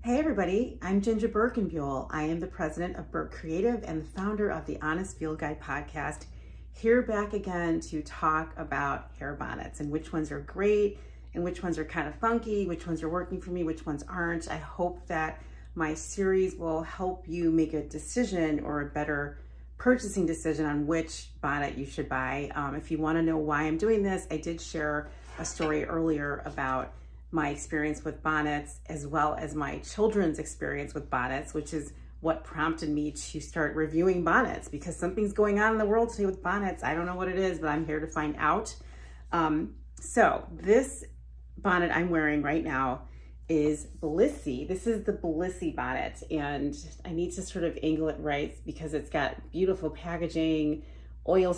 Hey everybody, I'm Ginger Birkenbuell. I am the president of Burke Creative and the founder of the Honest Field Guide podcast. Here back again to talk about hair bonnets and which ones are great and which ones are kind of funky, which ones are working for me, which ones aren't. I hope that my series will help you make a decision or a better purchasing decision on which bonnet you should buy. If you want to know why I'm doing this, I did share a story earlier about my experience with bonnets as well as my children's experience with bonnets, which is what prompted me to start reviewing bonnets because something's going on in the world today with bonnets. I don't know what it is, but I'm here to find out. So this bonnet I'm wearing right now is Blissy. This is the Blissy bonnet, and I need to sort of angle it right because it's got beautiful packaging, foil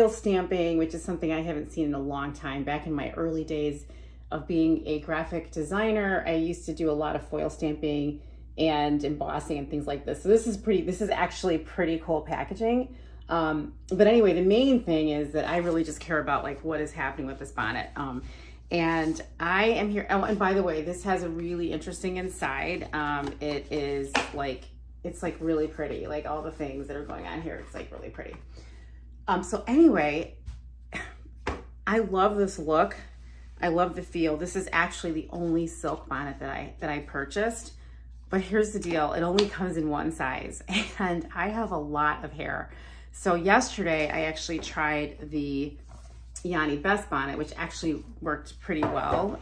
stamping, which is something I haven't seen in a long time. Back in my early days of being a graphic designer, I used to do a lot of foil stamping and embossing and things like this. So this is actually pretty cool packaging. But anyway, the main thing is that I really just care about like what is happening with this bonnet. And I am here. Oh, and by the way, this has a really interesting inside. It's like really pretty, like all the things that are going on here. It's like really pretty. So anyway, I love this look. I love the feel. This is actually the only silk bonnet that I purchased, but here's the deal. It only comes in one size and I have a lot of hair. So yesterday I actually tried the Yanibest bonnet, which actually worked pretty well.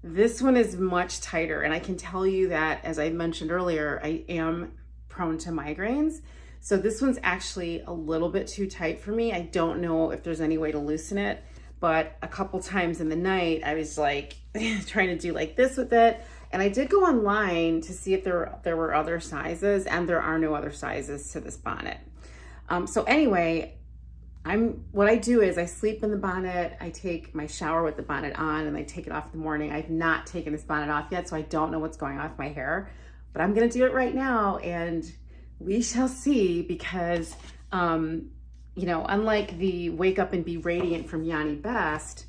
This one is much tighter, and I can tell you that, as I mentioned earlier, I am prone to migraines. So this one's actually a little bit too tight for me. I don't know if there's any way to loosen it. But a couple times in the night, I was like trying to do like this with it. And I did go online to see if there were other sizes, and there are no other sizes to this bonnet. So anyway, what I do is I sleep in the bonnet, I take my shower with the bonnet on, and I take it off in the morning. I've not taken this bonnet off yet, so I don't know what's going on with my hair, but I'm gonna do it right now and we shall see because, you know, unlike the Wake Up and Be Radiant from Yanibest,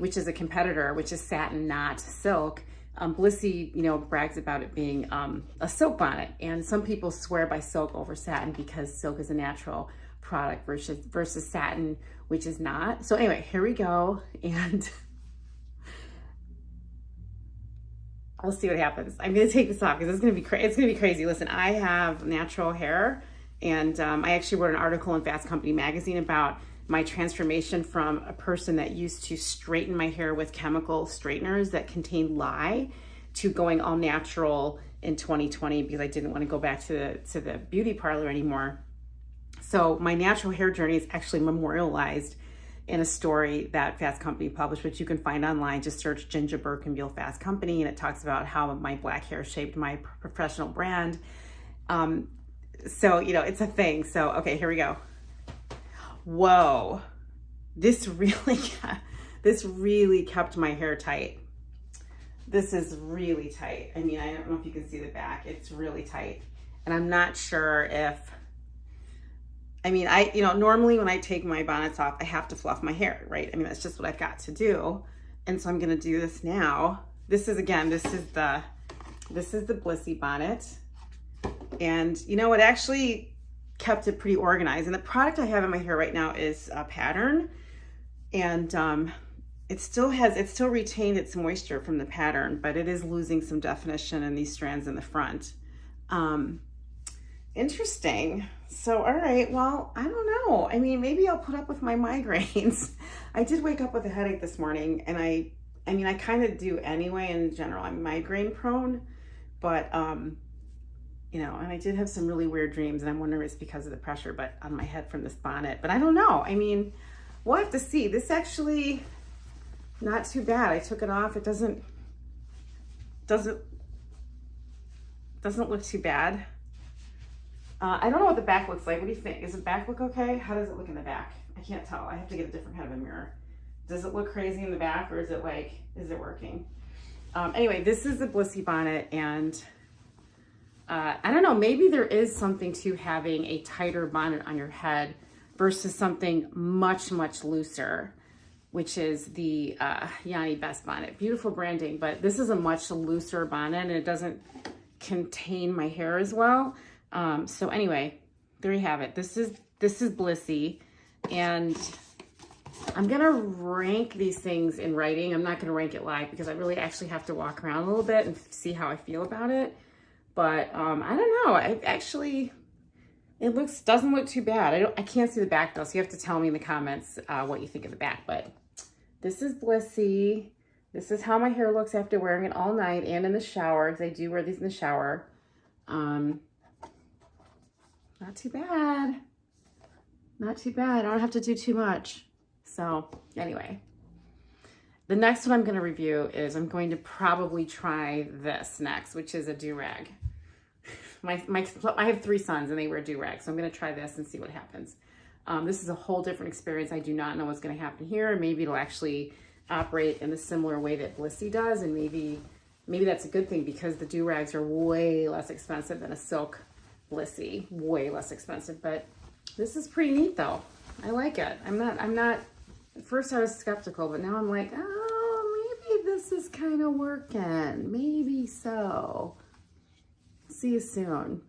which is a competitor, which is satin, not silk, Blissy, you know, brags about it being a silk bonnet. And some people swear by silk over satin because silk is a natural product versus satin, which is not. So anyway, here we go. And I'll see what happens. I'm going to take this off because it's going to be crazy. Listen, I have natural hair. And I actually wrote an article in Fast Company magazine about my transformation from a person that used to straighten my hair with chemical straighteners that contained lye to going all natural in 2020 because I didn't want to go back to the beauty parlor anymore. So my natural hair journey is actually memorialized in a story that Fast Company published, which you can find online. Just search Ginger Birkenbuell Fast Company, and it talks about how my black hair shaped my professional brand. So, you know, it's a thing. So, okay, here we go. Whoa, this really kept my hair tight. This is really tight. I mean, I don't know if you can see the back. It's really tight. And I'm not sure if, you know, normally when I take my bonnets off, I have to fluff my hair, right? I mean, that's just what I've got to do. And so I'm going to do this now. This is the Blissy bonnet. And you know, it actually kept it pretty organized. And the product I have in my hair right now is a pattern. And it still retained its moisture from the pattern, but it is losing some definition in these strands in the front. Interesting. So, all right, well, I don't know. I mean, maybe I'll put up with my migraines. I did wake up with a headache this morning, and I kind of do anyway in general. I'm migraine prone, but you know, and I did have some really weird dreams, and I'm wondering if it's because of the pressure on my head from this bonnet, but I don't know. I mean, we'll have to see. This actually not too bad. I took it off. It doesn't look too bad. I don't know what the back looks like. What do you think? Does the back look okay? How does it look in the back? I can't tell. I have to get a different kind of a mirror. Does it look crazy in the back, or is it working? Anyway, this is the Blissy bonnet, and I don't know, maybe there is something to having a tighter bonnet on your head versus something much, much looser. which is the Yanibest bonnet. Beautiful branding, but this is a much looser bonnet and it doesn't contain my hair as well. So anyway, there you have it. This is Blissy, and I'm gonna rank these things in writing. I'm not gonna rank it live because I really actually have to walk around a little bit and see how I feel about it. But I don't know. It doesn't look too bad. I can't see the back though, so you have to tell me in the comments what you think of the back. But this is Blissy. This is how my hair looks after wearing it all night and in the shower, because I do wear these in the shower. Not too bad. Not too bad. I don't have to do too much. So anyway, the next one I'm going to review is I'm going to probably try this next, which is a do-rag. I have 3 sons and they wear do-rags, so I'm going to try this and see what happens. This is a whole different experience. I do not know what's going to happen here. Maybe it'll actually operate in the similar way that Blissy does, and maybe that's a good thing because the do-rags are way less expensive than a silk Blissy, way less expensive. But this is pretty neat though. I like it. I'm not, at first I was skeptical, but now I'm like, oh, maybe this is kind of working. Maybe so. See you soon.